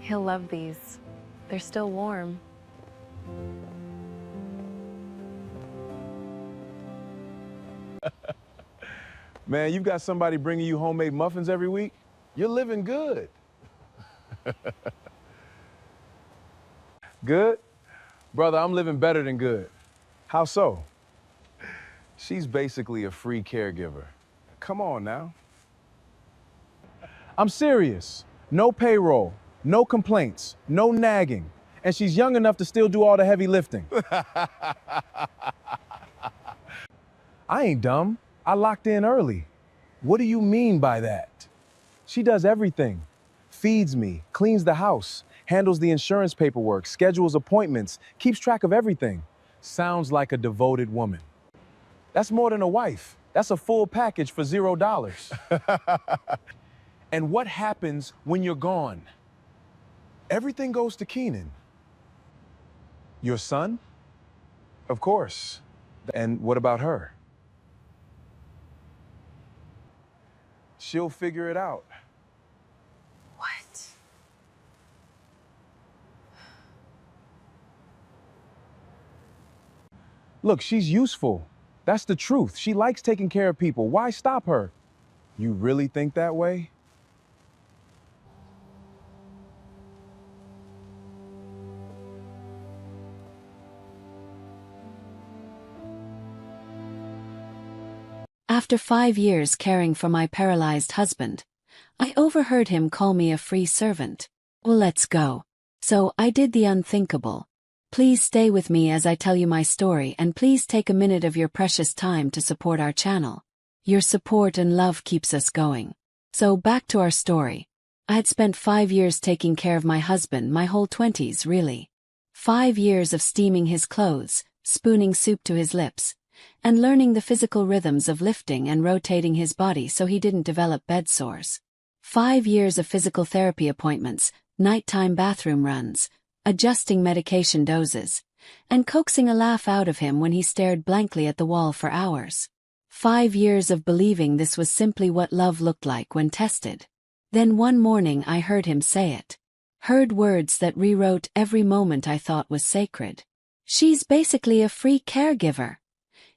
He'll love these. They're still warm. Man, you've got somebody bringing you homemade muffins every week? You're living good. Good? Brother, I'm living better than good. How so? She's basically a free caregiver. Come on now. I'm serious. No payroll, no complaints, no nagging. And she's young enough to still do all the heavy lifting. I ain't dumb. I locked in early. What do you mean by that? She does everything. Feeds me, cleans the house, handles the insurance paperwork, schedules appointments, keeps track of everything. Sounds like a devoted woman. That's more than a wife. That's a full package for $0. And what happens when you're gone? Everything goes to Keenan. Your son? Of course. And what about her? She'll figure it out. What? Look, she's useful. That's the truth. She likes taking care of people. Why stop her? You really think that way? After 5 years caring for my paralyzed husband, I overheard him call me a free servant. Well, let's go. So I did the unthinkable. Please stay with me as I tell you my story, and please take a minute of your precious time to support our channel. Your support and love keeps us going. So back to our story. I had spent 5 years taking care of my husband, my whole 20s really. 5 years of steaming his clothes, spooning soup to his lips, and learning the physical rhythms of lifting and rotating his body so he didn't develop bed sores. 5 years of physical therapy appointments, nighttime bathroom runs, adjusting medication doses, and coaxing a laugh out of him when he stared blankly at the wall for hours. 5 years of believing this was simply what love looked like when tested. Then one morning I heard him say it. Heard words that rewrote every moment I thought was sacred. "She's basically a free caregiver,"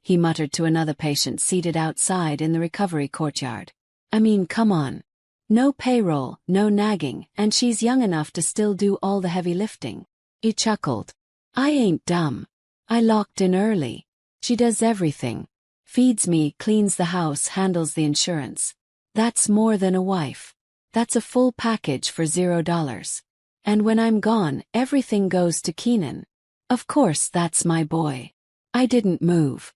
he muttered to another patient seated outside in the recovery courtyard. "I mean, come on. No payroll, no nagging, and she's young enough to still do all the heavy lifting." He chuckled. "I ain't dumb. I locked in early. She does everything. Feeds me, cleans the house, handles the insurance. That's more than a wife. That's a full package for $0. And when I'm gone, everything goes to Keenan. Of course, that's my boy." I didn't move.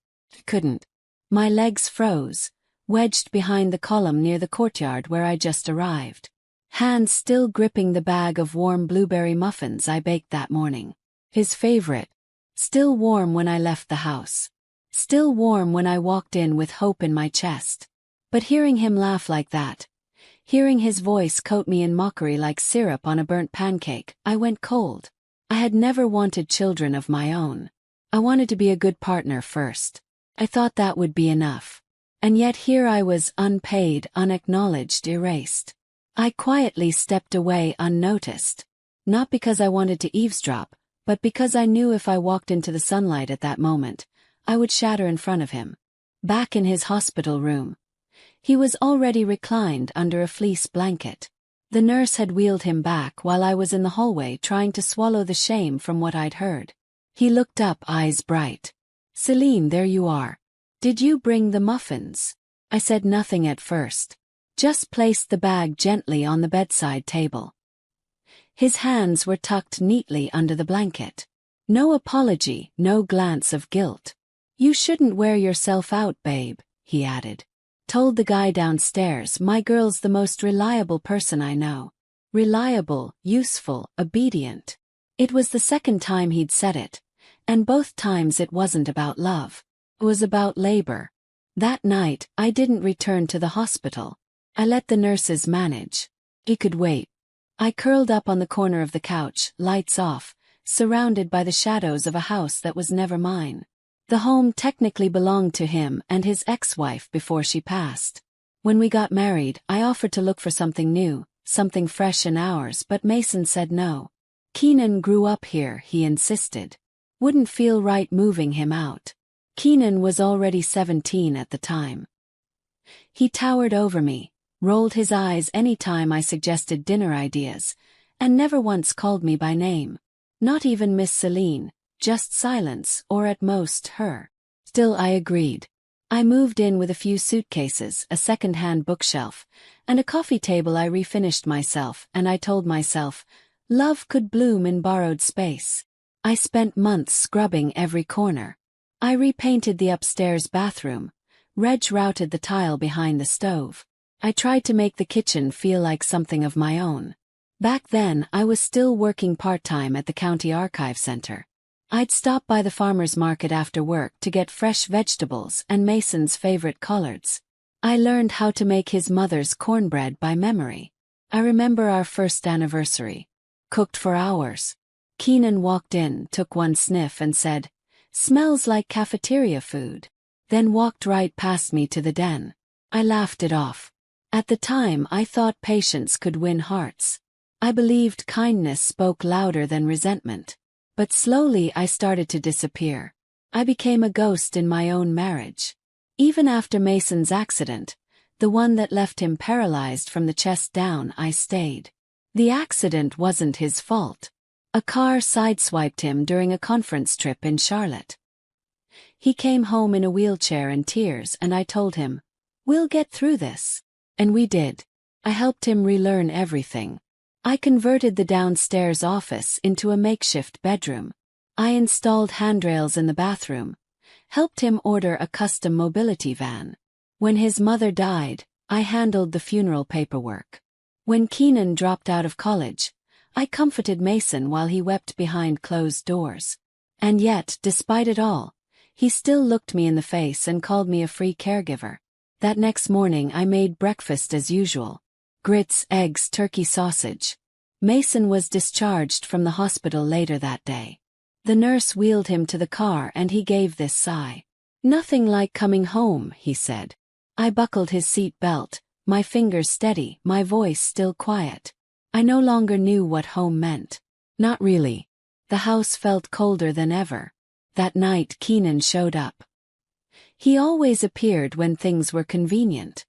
Couldn't. My legs froze, wedged behind the column near the courtyard where I just arrived. Hands still gripping the bag of warm blueberry muffins I baked that morning. His favorite. Still warm when I left the house. Still warm when I walked in with hope in my chest. But hearing him laugh like that, hearing his voice coat me in mockery like syrup on a burnt pancake, I went cold. I had never wanted children of my own. I wanted to be a good partner first. I thought that would be enough. And yet here I was, unpaid, unacknowledged, erased. I quietly stepped away unnoticed. Not because I wanted to eavesdrop, but because I knew if I walked into the sunlight at that moment, I would shatter in front of him. Back in his hospital room. He was already reclined under a fleece blanket. The nurse had wheeled him back while I was in the hallway trying to swallow the shame from what I'd heard. He looked up, eyes bright. "Celine, there you are. Did you bring the muffins?" I said nothing at first. Just placed the bag gently on the bedside table. His hands were tucked neatly under the blanket. No apology, no glance of guilt. "You shouldn't wear yourself out, babe," he added. Told the guy downstairs my girl's the most reliable person I know. Reliable, useful, obedient. It was the second time he'd said it, and both times it wasn't about love. It was about labor. That night, I didn't return to the hospital. I let the nurses manage. He could wait. I curled up on the corner of the couch, lights off, surrounded by the shadows of a house that was never mine. The home technically belonged to him and his ex-wife before she passed. When we got married, I offered to look for something new, something fresh and ours, but Mason said no. Keenan grew up here, he insisted. Wouldn't feel right moving him out. Keenan was already 17 at the time. He towered over me, rolled his eyes any time I suggested dinner ideas, and never once called me by name. Not even Miss Celine, just silence, or at most her. Still I agreed. I moved in with a few suitcases, a second-hand bookshelf, and a coffee table I refinished myself, and I told myself, love could bloom in borrowed space. I spent months scrubbing every corner. I repainted the upstairs bathroom, routed the tile behind the stove. I tried to make the kitchen feel like something of my own. Back then, I was still working part-time at the County Archive Center. I'd stop by the farmer's market after work to get fresh vegetables and Mason's favorite collards. I learned how to make his mother's cornbread by memory. I remember our first anniversary. Cooked for hours. Keenan walked in, took one sniff and said, "Smells like cafeteria food." Then walked right past me to the den. I laughed it off. At the time, I thought patience could win hearts. I believed kindness spoke louder than resentment. But slowly I started to disappear. I became a ghost in my own marriage. Even after Mason's accident, the one that left him paralyzed from the chest down, I stayed. The accident wasn't his fault. A car sideswiped him during a conference trip in Charlotte. He came home in a wheelchair and tears, and I told him, "We'll get through this." And we did. I helped him relearn everything. I converted the downstairs office into a makeshift bedroom. I installed handrails in the bathroom, helped him order a custom mobility van. When his mother died, I handled the funeral paperwork. When Keenan dropped out of college, I comforted Mason while he wept behind closed doors. And yet, despite it all, he still looked me in the face and called me a free caregiver. That next morning I made breakfast as usual. Grits, eggs, turkey sausage. Mason was discharged from the hospital later that day. The nurse wheeled him to the car and he gave this sigh. "Nothing like coming home," he said. I buckled his seat belt, my fingers steady, my voice still quiet. I no longer knew what home meant. Not really. The house felt colder than ever. That night Keenan showed up. He always appeared when things were convenient.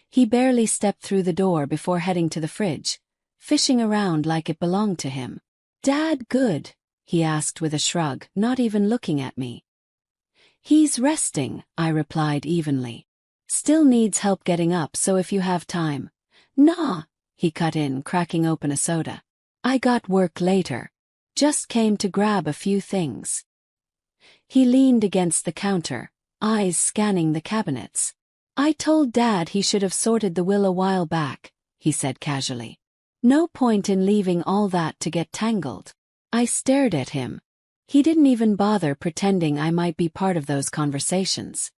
He barely stepped through the door before heading to the fridge, fishing around like it belonged to him. "Dad good?" he asked with a shrug, not even looking at me. "He's resting," I replied evenly. "Still needs help getting up, so if you have time." "Nah," he cut in, cracking open a soda. "I got work later. Just came to grab a few things." He leaned against the counter, eyes scanning the cabinets. "I told Dad he should have sorted the will a while back," he said casually. "No point in leaving all that to get tangled." I stared at him. He didn't even bother pretending I might be part of those conversations.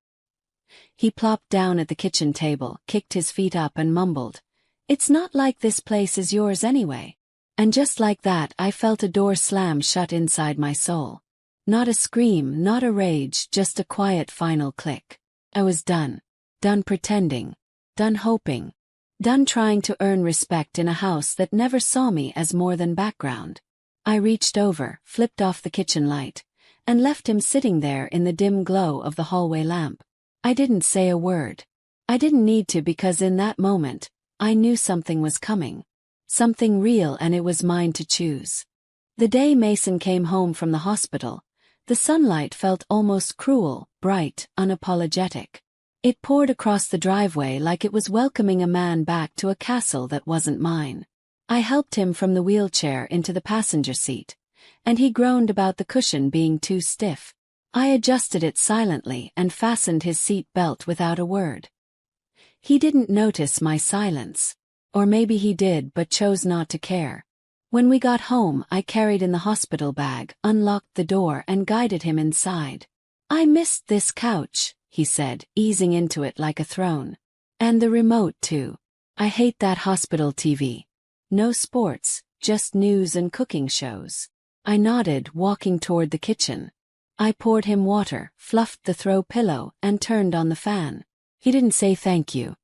He plopped down at the kitchen table, kicked his feet up and mumbled, "It's not like this place is yours anyway." And just like that I felt a door slam shut inside my soul. Not a scream, not a rage, just a quiet final click. I was done. Done pretending. Done hoping. Done trying to earn respect in a house that never saw me as more than background. I reached over, flipped off the kitchen light, and left him sitting there in the dim glow of the hallway lamp. I didn't say a word. I didn't need to, because in that moment, I knew something was coming. Something real, and it was mine to choose. The day Mason came home from the hospital, the sunlight felt almost cruel, bright, unapologetic. It poured across the driveway like it was welcoming a man back to a castle that wasn't mine. I helped him from the wheelchair into the passenger seat, and he groaned about the cushion being too stiff. I adjusted it silently and fastened his seat belt without a word. He didn't notice my silence. Or maybe he did but chose not to care. When we got home, I carried in the hospital bag, unlocked the door and guided him inside. "I missed this couch," he said, easing into it like a throne. "And the remote too. I hate that hospital TV. No sports, just news and cooking shows." I nodded, walking toward the kitchen. I poured him water, fluffed the throw pillow, and turned on the fan. He didn't say thank you.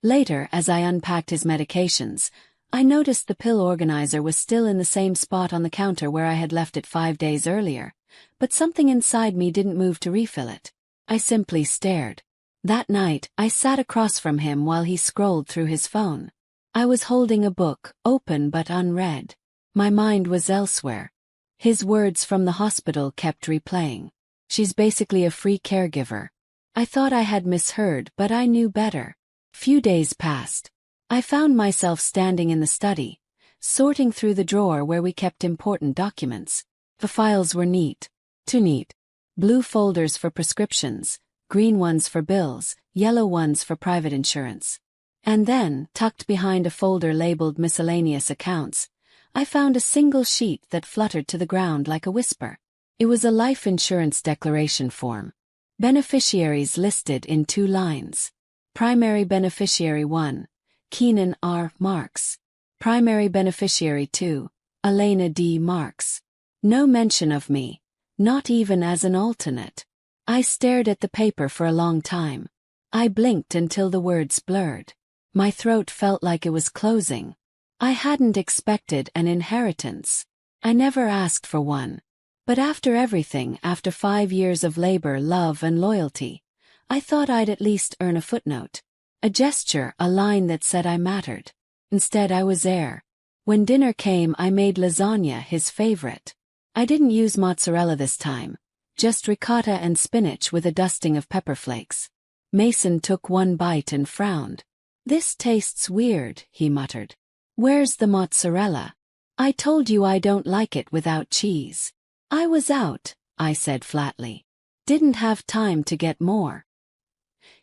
Later, as I unpacked his medications, I noticed the pill organizer was still in the same spot on the counter where I had left it 5 days earlier, but something inside me didn't move to refill it. I simply stared. That night, I sat across from him while he scrolled through his phone. I was holding a book, open but unread. My mind was elsewhere. His words from the hospital kept replaying. She's basically a free caregiver. I thought I had misheard, but I knew better. Few days passed. I found myself standing in the study, sorting through the drawer where we kept important documents. The files were neat. Too neat. Blue folders for prescriptions, green ones for bills, yellow ones for private insurance. And then, tucked behind a folder labeled miscellaneous accounts, I found a single sheet that fluttered to the ground like a whisper. It was a life insurance declaration form. Beneficiaries listed in 2 lines. Primary beneficiary 1, Keenan R. Marks. Primary beneficiary 2, Elena D. Marks. No mention of me, not even as an alternate. I stared at the paper for a long time. I blinked until the words blurred. My throat felt like it was closing. I hadn't expected an inheritance. I never asked for one. But after everything, after 5 years of labor, love, and loyalty, I thought I'd at least earn a footnote. A gesture, a line that said I mattered. Instead, I was heir. When dinner came, I made lasagna his favorite. I didn't use mozzarella this time. Just ricotta and spinach with a dusting of pepper flakes. Mason took one bite and frowned. "This tastes weird," he muttered. "Where's the mozzarella? I told you I don't like it without cheese." "I was out," I said flatly. "Didn't have time to get more."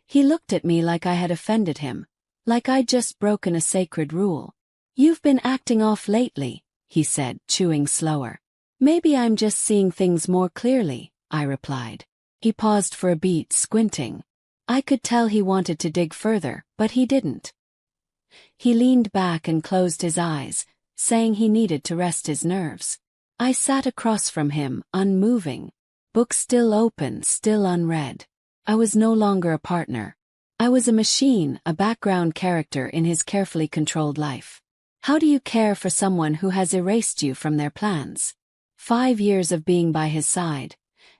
He looked at me like I had offended him, like I'd just broken a sacred rule. "You've been acting off lately," he said, chewing slower. "Maybe I'm just seeing things more clearly," I replied. He paused for a beat, squinting. I could tell he wanted to dig further, but he didn't. He leaned back and closed his eyes, saying he needed to rest his nerves. I sat across from him, unmoving. Book still open, still unread. I was no longer a partner. I was a machine, a background character in his carefully controlled life. How do you care for someone who has erased you from their plans? 5 years of being by his side.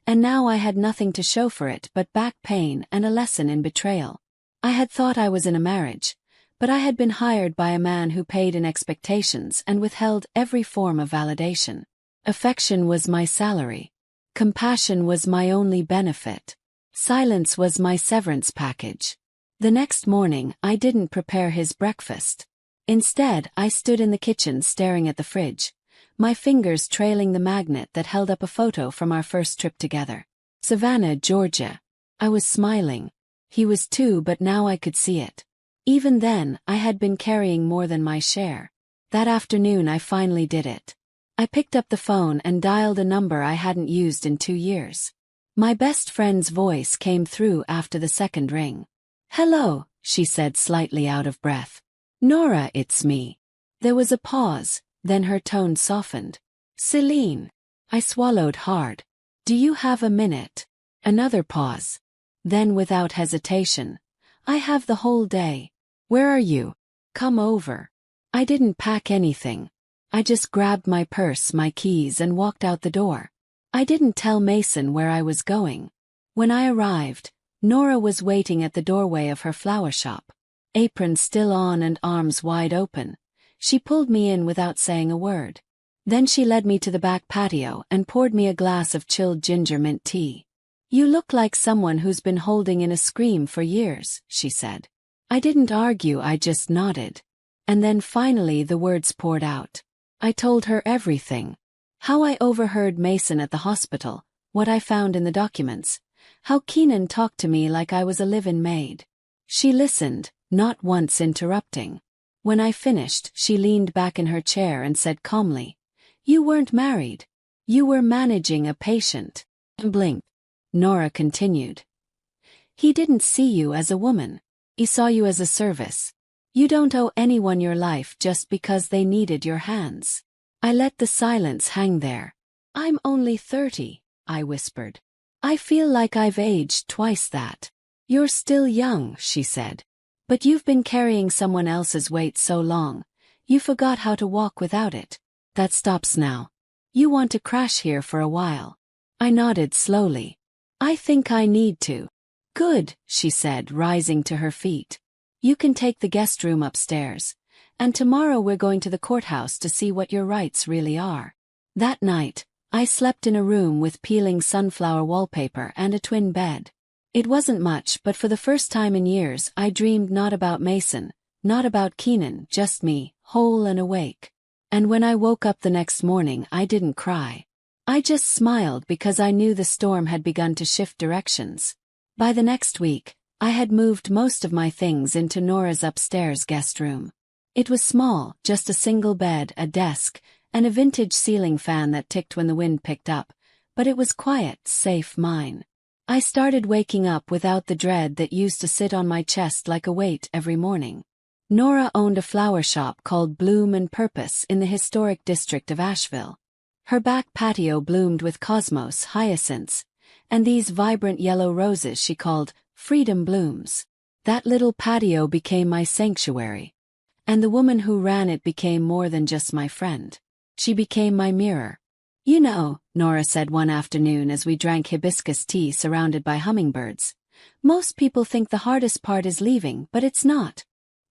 And now I had nothing to show for it but back pain and a lesson in betrayal. I had thought I was in a marriage, but I had been hired by a man who paid in expectations and withheld every form of validation. Affection was my salary. Compassion was my only benefit. Silence was my severance package. The next morning, I didn't prepare his breakfast. Instead, I stood in the kitchen staring at the fridge, my fingers trailing the magnet that held up a photo from our first trip together. Savannah, Georgia. I was smiling. He was too, but now I could see it. Even then, I had been carrying more than my share. That afternoon, I finally did it. I picked up the phone and dialed a number I hadn't used in 2 years. My best friend's voice came through after the second ring. "Hello," she said, slightly out of breath. "Nora, it's me." There was a pause, then her tone softened. "Celine." I swallowed hard. "Do you have a minute?" Another pause. Then without hesitation. "I have the whole day. Where are you? Come over." I didn't pack anything. I just grabbed my purse, my keys, and walked out the door. I didn't tell Mason where I was going. When I arrived, Nora was waiting at the doorway of her flower shop. Apron still on and arms wide open. She pulled me in without saying a word. Then she led me to the back patio and poured me a glass of chilled ginger mint tea. "You look like someone who's been holding in a scream for years," she said. I didn't argue, I just nodded. And then finally the words poured out. I told her everything. How I overheard Mason at the hospital, what I found in the documents, how Keenan talked to me like I was a live-in maid. She listened, not once interrupting. When I finished, she leaned back in her chair and said calmly, "You weren't married. You were managing a patient." Blinked. Nora continued. "He didn't see you as a woman. He saw you as a service. You don't owe anyone your life just because they needed your hands." I let the silence hang there. "I'm only 30, I whispered. "I feel like I've aged twice that." "You're still young," she said. But you've been carrying someone else's weight so long, you forgot how to walk without it. That stops now. You want to crash here for a while. I nodded slowly. I think I need to. Good, she said, rising to her feet. You can take the guest room upstairs, and tomorrow we're going to the courthouse to see what your rights really are. That night, I slept in a room with peeling sunflower wallpaper and a twin bed. It wasn't much, but for the first time in years I dreamed not about Mason, not about Keenan, just me, whole and awake. And when I woke up the next morning I didn't cry. I just smiled because I knew the storm had begun to shift directions. By the next week, I had moved most of my things into Nora's upstairs guest room. It was small, just a single bed, a desk, and a vintage ceiling fan that ticked when the wind picked up, but it was quiet, safe, mine. I started waking up without the dread that used to sit on my chest like a weight every morning. Nora owned a flower shop called Bloom and Purpose in the historic district of Asheville. Her back patio bloomed with cosmos, hyacinths, and these vibrant yellow roses she called freedom blooms. That little patio became my sanctuary. And the woman who ran it became more than just my friend. She became my mirror. You know, Nora said one afternoon as we drank hibiscus tea surrounded by hummingbirds, most people think the hardest part is leaving, but it's not.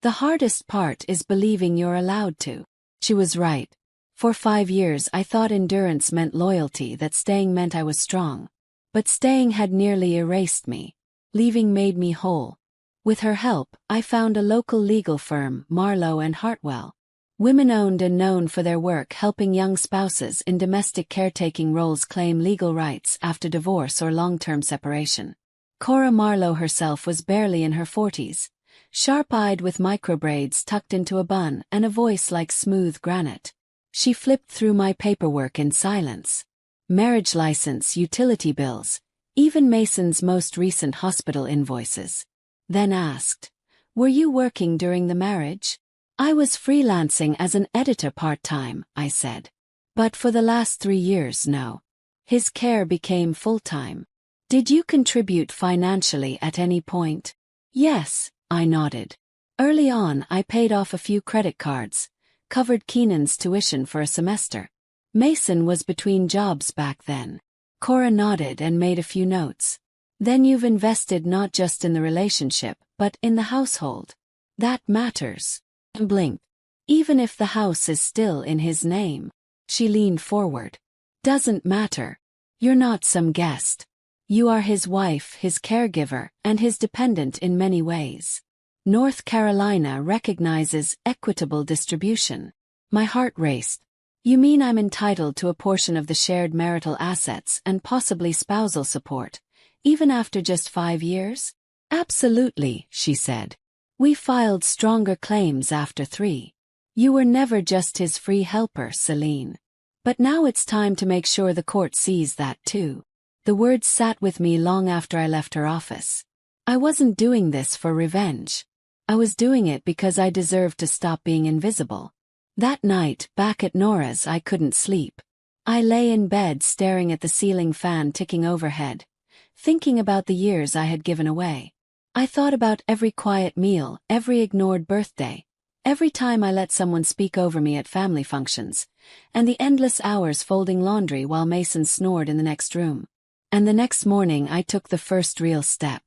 The hardest part is believing you're allowed to. She was right. For 5 years I thought endurance meant loyalty, that staying meant I was strong. But staying had nearly erased me. Leaving made me whole. With her help, I found a local legal firm, Marlowe and Hartwell. Women-owned and known for their work helping young spouses in domestic caretaking roles claim legal rights after divorce or long-term separation. Cora Marlowe herself was barely in her 40s, sharp-eyed with microbraids tucked into a bun and a voice like smooth granite. She flipped through my paperwork in silence. Marriage license, utility bills, even Mason's most recent hospital invoices. Then asked, "Were you working during the marriage?" "I was freelancing as an editor part-time," I said. "But for the last 3 years, no." His care became full-time. "Did you contribute financially at any point?" "Yes," I nodded. "Early on, I paid off a few credit cards, covered Keenan's tuition for a semester. Mason was between jobs back then." Cora nodded and made a few notes. "Then you've invested not just in the relationship, but in the household. That matters." Blinked. "Even if the house is still in his name." She leaned forward. "Doesn't matter. You're not some guest. You are his wife, his caregiver, and his dependent in many ways. North Carolina recognizes equitable distribution." My heart raced. "You mean I'm entitled to a portion of the shared marital assets and possibly spousal support, even after just 5 years?" "Absolutely," she said. "We filed stronger claims after 3. You were never just his free helper, Celine. But now it's time to make sure the court sees that too." The words sat with me long after I left her office. I wasn't doing this for revenge. I was doing it because I deserved to stop being invisible. That night, back at Nora's, I couldn't sleep. I lay in bed staring at the ceiling fan ticking overhead, thinking about the years I had given away. I thought about every quiet meal, every ignored birthday, every time I let someone speak over me at family functions, and the endless hours folding laundry while Mason snored in the next room. And the next morning I took the first real step.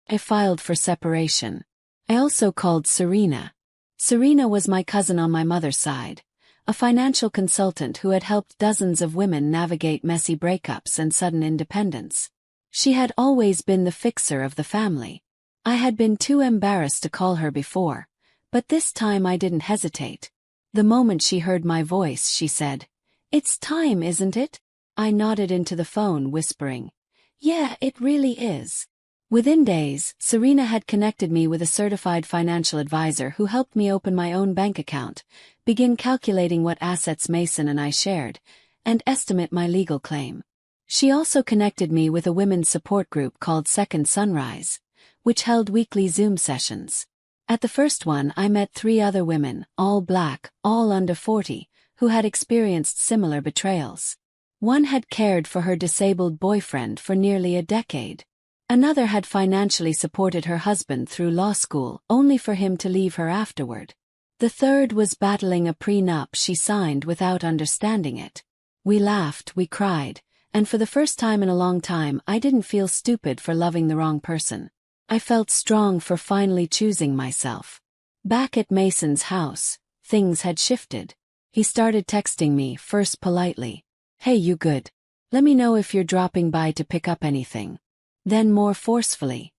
I filed for separation. I also called Serena. Serena was my cousin on my mother's side, a financial consultant who had helped dozens of women navigate messy breakups and sudden independence. She had always been the fixer of the family. I had been too embarrassed to call her before, but this time I didn't hesitate. The moment she heard my voice, she said, "It's time, isn't it?" I nodded into the phone, whispering, "Yeah, it really is." Within days, Serena had connected me with a certified financial advisor who helped me open my own bank account, begin calculating what assets Mason and I shared, and estimate my legal claim. She also connected me with a women's support group called Second Sunrise, which held weekly Zoom sessions. At the first one I met 3 other women, all black, all under 40, who had experienced similar betrayals. One had cared for her disabled boyfriend for nearly a decade. Another had financially supported her husband through law school only for him to leave her afterward. The third was battling a prenup she signed without understanding it. We laughed, we cried, and for the first time in a long time I didn't feel stupid for loving the wrong person. I felt strong for finally choosing myself. Back at Mason's house, things had shifted. He started texting me, first politely. "Hey, you good? Let me know if you're dropping by to pick up anything." Then more forcefully,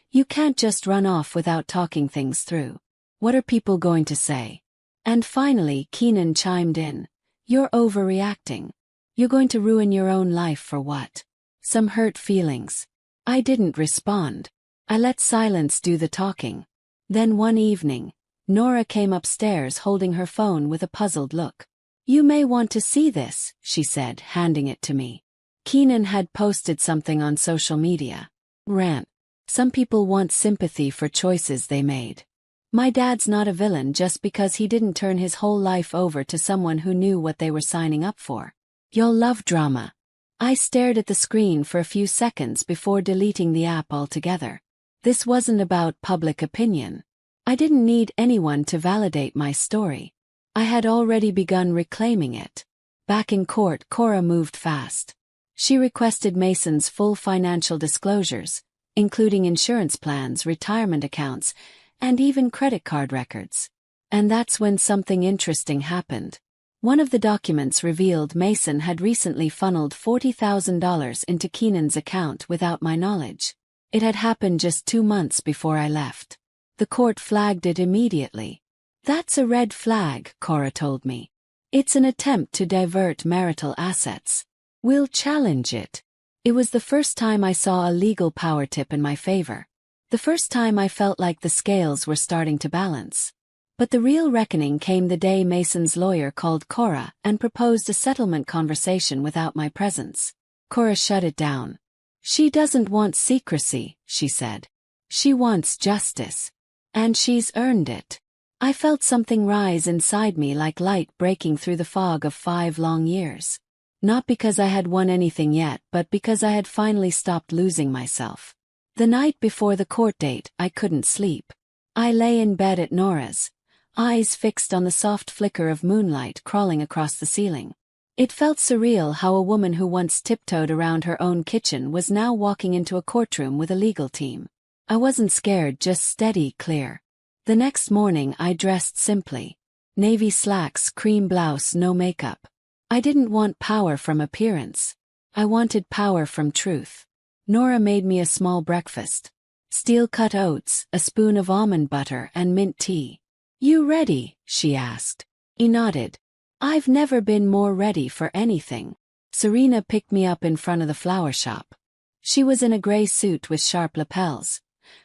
"You can't just run off without talking things through. What are people going to say?" And finally Keenan chimed in. "You're overreacting. You're going to ruin your own life for what? Some hurt feelings." I didn't respond. I let silence do the talking. Then one evening, Nora came upstairs holding her phone with a puzzled look. "You may want to see this," she said, handing it to me. Keenan had posted something on social media. Rant. Some people want sympathy for choices they made. My dad's not a villain just because he didn't turn his whole life over to someone who knew what they were signing up for. You'll love drama. I stared at the screen for a few seconds before deleting the app altogether. This wasn't about public opinion. I didn't need anyone to validate my story. I had already begun reclaiming it. Back in court, Cora moved fast. She requested Mason's full financial disclosures, including insurance plans, retirement accounts, and even credit card records. And that's when something interesting happened. One of the documents revealed Mason had recently funneled $40,000 into Keenan's account without my knowledge. It had happened just 2 months before I left. The court flagged it immediately. "That's a red flag," Cora told me. "It's an attempt to divert marital assets. We'll challenge it." It was the first time I saw a legal power tip in my favor. The first time I felt like the scales were starting to balance. But the real reckoning came the day Mason's lawyer called Cora and proposed a settlement conversation without my presence. Cora shut it down. "She doesn't want secrecy," she said. "She wants justice. And she's earned it." I felt something rise inside me like light breaking through the fog of 5 long years. Not because I had won anything yet, but because I had finally stopped losing myself. The night before the court date, I couldn't sleep. I lay in bed at Nora's, eyes fixed on the soft flicker of moonlight crawling across the ceiling. It felt surreal how a woman who once tiptoed around her own kitchen was now walking into a courtroom with a legal team. I wasn't scared, just steady, clear. The next morning I dressed simply. Navy slacks, cream blouse, no makeup. I didn't want power from appearance. I wanted power from truth. Nora made me a small breakfast. Steel-cut oats, a spoon of almond butter, and mint tea. "You ready?" she asked. I nodded. I've never been more ready for anything. Serena picked me up in front of the flower shop. She was in a gray suit with sharp lapels.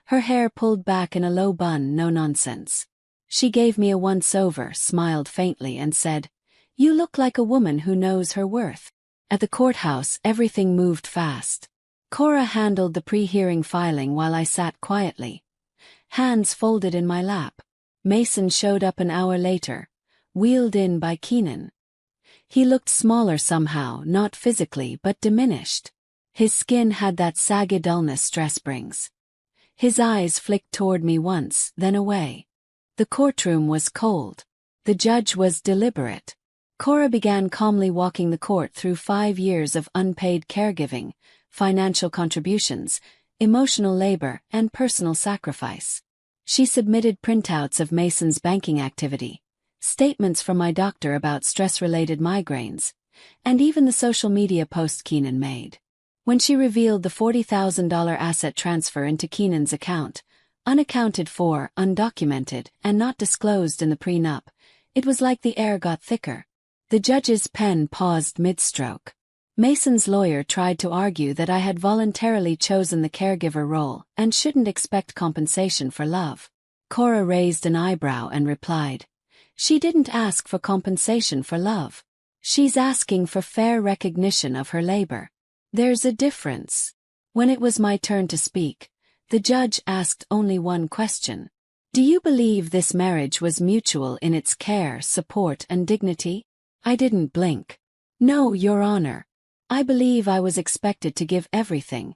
Her hair pulled back in a low bun, no nonsense. She gave me a once-over, smiled faintly, and said, "You look like a woman who knows her worth." At the courthouse, everything moved fast. Cora handled the pre-hearing filing while I sat quietly, hands folded in my lap. Mason showed up an hour later, wheeled in by Keenan. He looked smaller somehow, not physically but diminished. His skin had that saggy dullness stress brings. His eyes flicked toward me once, then away. The courtroom was cold. The judge was deliberate. Cora began calmly walking the court through 5 years of unpaid caregiving, financial contributions, emotional labor, and personal sacrifice. She submitted printouts of Mason's banking activity, statements from my doctor about stress-related migraines, and even the social media post Keenan made. When she revealed the $40,000 asset transfer into Keenan's account, unaccounted for, undocumented, and not disclosed in the prenup, it was like the air got thicker. The judge's pen paused mid-stroke. Mason's lawyer tried to argue that I had voluntarily chosen the caregiver role and shouldn't expect compensation for love. Cora raised an eyebrow and replied, "She didn't ask for compensation for love. She's asking for fair recognition of her labor. There's a difference." When it was my turn to speak, the judge asked only one question. "Do you believe this marriage was mutual in its care, support, and dignity?" I didn't blink. "No, Your Honor. I believe I was expected to give everything,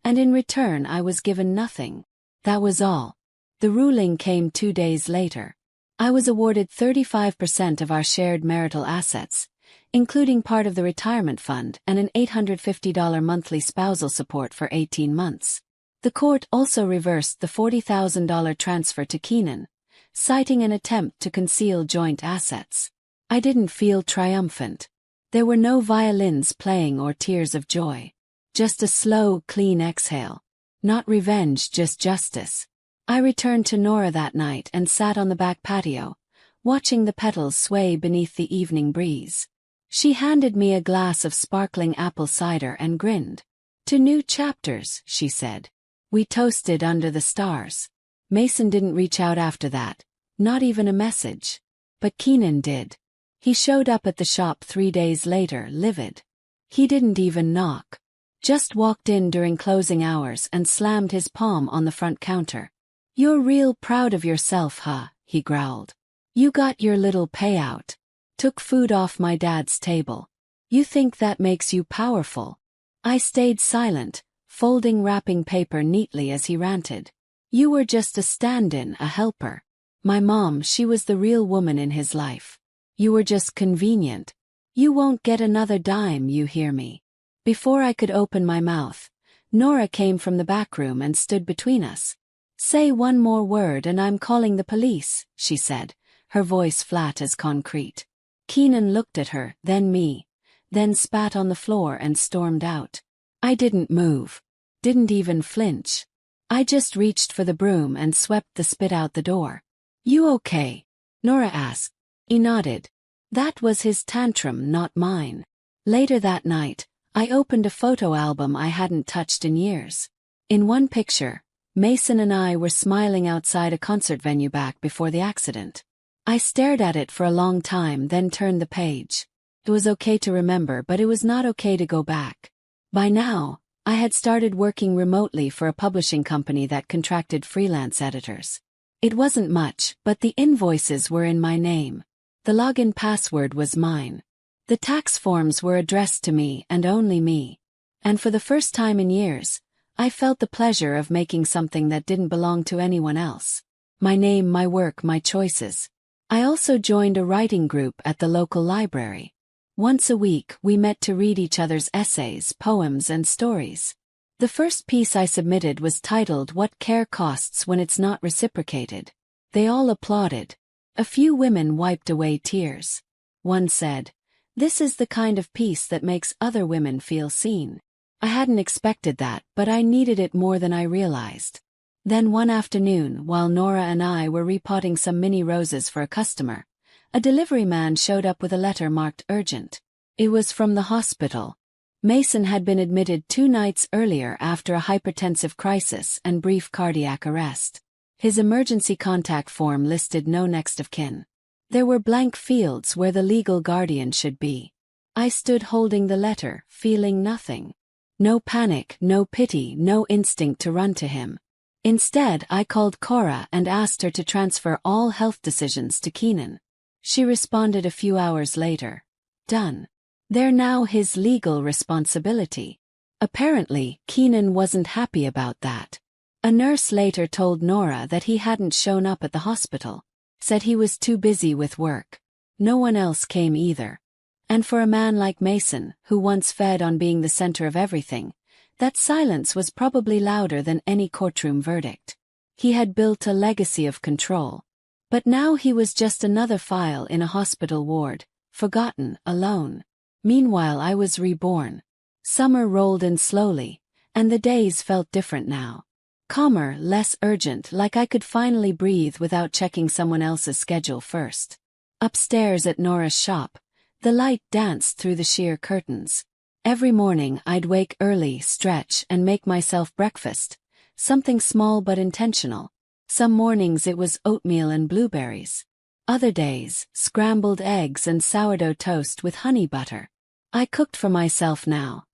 And in return I was given nothing. That was all. The ruling came 2 days later. I was awarded 35% of our shared marital assets, including part of the retirement fund and an $850 monthly spousal support for 18 months. The court also reversed the $40,000 transfer to Keenan, citing an attempt to conceal joint assets. I didn't feel triumphant. There were no violins playing or tears of joy. Just a slow, clean exhale. Not revenge, just justice. I returned to Nora that night and sat on the back patio, watching the petals sway beneath the evening breeze. She handed me a glass of sparkling apple cider and grinned. "To new chapters," she said. We toasted under the stars. Mason didn't reach out after that, not even a message. But Keenan did. He showed up at the shop 3 days later, livid. He didn't even knock. Just walked in during closing hours and slammed his palm on the front counter. "You're real proud of yourself, huh?" he growled. "You got your little payout. Took food off my dad's table. You think that makes you powerful?" I stayed silent, folding wrapping paper neatly as he ranted. "You were just a stand-in, a helper. My mom, she was the real woman in his life. You were just convenient. You won't get another dime, you hear me?" Before I could open my mouth, Nora came from the back room and stood between us. "Say one more word and I'm calling the police," she said, her voice flat as concrete. Keenan looked at her, then me, then spat on the floor and stormed out. I didn't move. Didn't even flinch. I just reached for the broom and swept the spit out the door. "You okay?" Nora asked. He nodded. That was his tantrum, not mine. Later that night, I opened a photo album I hadn't touched in years. In one picture, Mason and I were smiling outside a concert venue back before the accident. I stared at it for a long time, then turned the page. It was okay to remember, but it was not okay to go back. By now, I had started working remotely for a publishing company that contracted freelance editors. It wasn't much, but the invoices were in my name. The login password was mine. The tax forms were addressed to me and only me. And for the first time in years, I felt the pleasure of making something that didn't belong to anyone else. My name, my work, my choices. I also joined a writing group at the local library. Once a week, we met to read each other's essays, poems, and stories. The first piece I submitted was titled "What Care Costs When It's Not Reciprocated." They all applauded. A few women wiped away tears. One said, "This is the kind of piece that makes other women feel seen." I hadn't expected that, but I needed it more than I realized. Then one afternoon, while Nora and I were repotting some mini roses for a customer, a delivery man showed up with a letter marked urgent. It was from the hospital. Mason had been admitted 2 nights earlier after a hypertensive crisis and brief cardiac arrest. His emergency contact form listed no next of kin. There were blank fields where the legal guardian should be. I stood holding the letter, feeling nothing. No panic, no pity, no instinct to run to him. Instead, I called Cora and asked her to transfer all health decisions to Keenan. She responded a few hours later. "Done. They're now his legal responsibility." Apparently, Keenan wasn't happy about that. A nurse later told Nora that he hadn't shown up at the hospital, said he was too busy with work. No one else came either. And for a man like Mason, who once fed on being the center of everything, that silence was probably louder than any courtroom verdict. He had built a legacy of control. But now he was just another file in a hospital ward, forgotten, alone. Meanwhile, I was reborn. Summer rolled in slowly, and the days felt different now. Calmer, less urgent, like I could finally breathe without checking someone else's schedule first. Upstairs at Nora's shop, the light danced through the sheer curtains. Every morning I'd wake early, stretch, and make myself breakfast, something small but intentional. Some mornings it was oatmeal and blueberries. Other days, scrambled eggs and sourdough toast with honey butter. I cooked for myself now.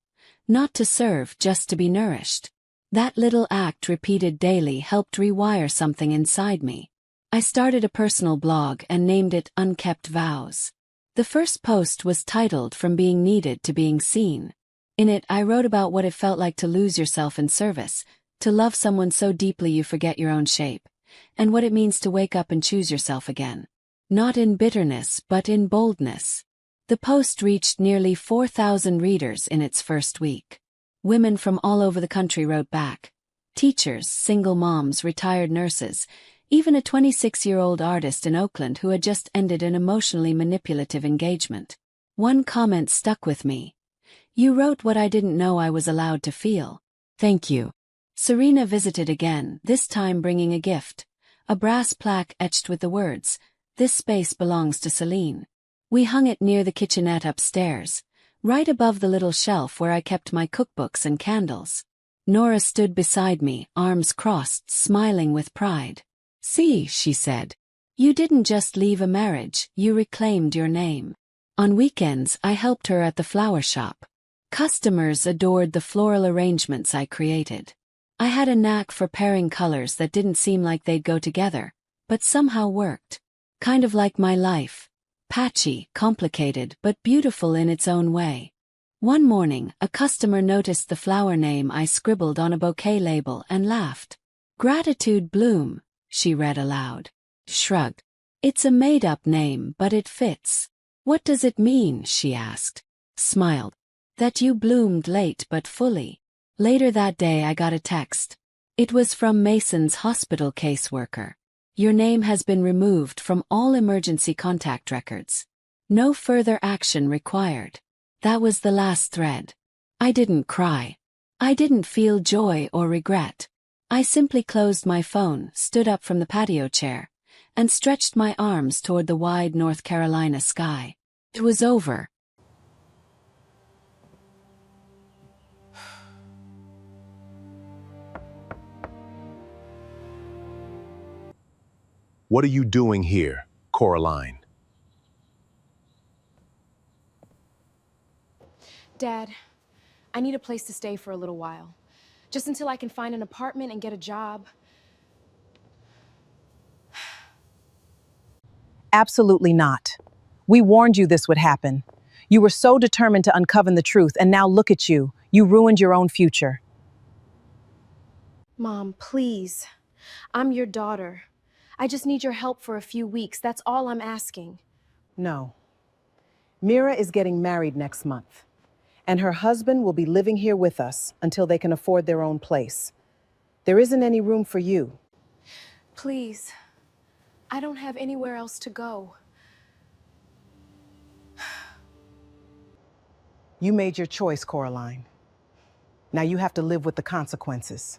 Not to serve, just to be nourished. That little act repeated daily helped rewire something inside me. I started a personal blog and named it Unkept Vows. The first post was titled "From Being Needed to Being Seen." In it, I wrote about what it felt like to lose yourself in service, to love someone so deeply you forget your own shape, and what it means to wake up and choose yourself again. Not in bitterness, but in boldness. The post reached nearly 4,000 readers in its first week. Women from all over the country wrote back. Teachers, single moms, retired nurses, even a 26-year-old artist in Oakland who had just ended an emotionally manipulative engagement. One comment stuck with me. "You wrote what I didn't know I was allowed to feel. Thank you." Serena visited again, this time bringing a gift. A brass plaque etched with the words, "This space belongs to Celine." We hung it near the kitchenette upstairs, right above the little shelf where I kept my cookbooks and candles. Nora stood beside me, arms crossed, smiling with pride. "See," she said. "You didn't just leave a marriage, you reclaimed your name." On weekends, I helped her at the flower shop. Customers adored the floral arrangements I created. I had a knack for pairing colors that didn't seem like they'd go together, but somehow worked. Kind of like my life. Patchy, complicated, but beautiful in its own way. One morning, a customer noticed the flower name I scribbled on a bouquet label and laughed. "Gratitude Bloom," she read aloud. Shrugged. "It's a made-up name, but it fits." "What does it mean?" she asked. Smiled. "That you bloomed late but fully." Later that day I got a text. It was from Mason's hospital caseworker. "Your name has been removed from all emergency contact records. No further action required." That was the last thread. I didn't cry. I didn't feel joy or regret. I simply closed my phone, stood up from the patio chair, and stretched my arms toward the wide North Carolina sky. It was over. What are you doing here, Coraline? Dad, I need a place to stay for a little while. Just until I can find an apartment and get a job. Absolutely not. We warned you this would happen. You were so determined to uncover the truth, and now look at you. You ruined your own future. Mom, please. I'm your daughter. I just need your help for a few weeks. That's all I'm asking. No. Mira is getting married next month, and her husband will be living here with us until they can afford their own place. There isn't any room for you. Please. I don't have anywhere else to go. You made your choice, Coraline. Now you have to live with the consequences.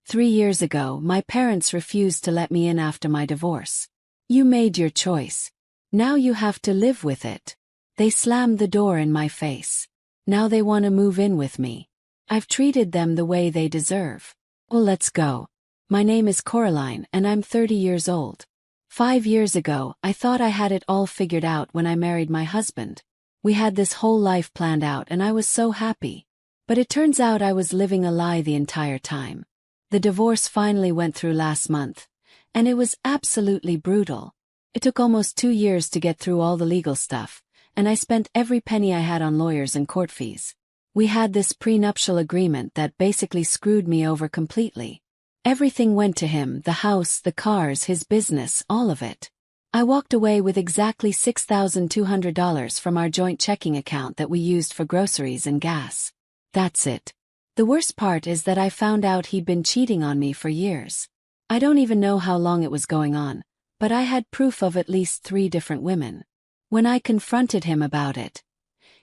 "3 years ago, my parents refused to let me in after my divorce. You made your choice. Now you have to live with it. They slammed the door in my face. Now they want to move in with me. I've treated them the way they deserve. Well, let's go. My name is Coraline, and I'm 30 years old. 5 years ago, I thought I had it all figured out when I married my husband. We had this whole life planned out, and I was so happy. But it turns out I was living a lie the entire time. The divorce finally went through last month, and it was absolutely brutal. It took almost 2 years to get through all the legal stuff, and I spent every penny I had on lawyers and court fees. We had this prenuptial agreement that basically screwed me over completely. Everything went to him, the house, the cars, his business, all of it. I walked away with exactly $6,200 from our joint checking account that we used for groceries and gas. That's it. The worst part is that I found out he'd been cheating on me for years. I don't even know how long it was going on, but I had proof of at least 3 different women. When I confronted him about it,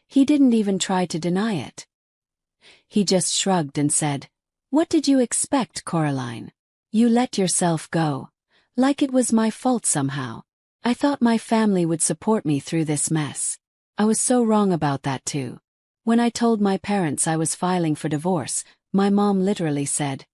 he didn't even try to deny it. He just shrugged and said, "What did you expect, Coraline? You let yourself go. Like it was my fault somehow. I thought my family would support me through this mess. I was so wrong about that too." When I told my parents I was filing for divorce, my mom literally said,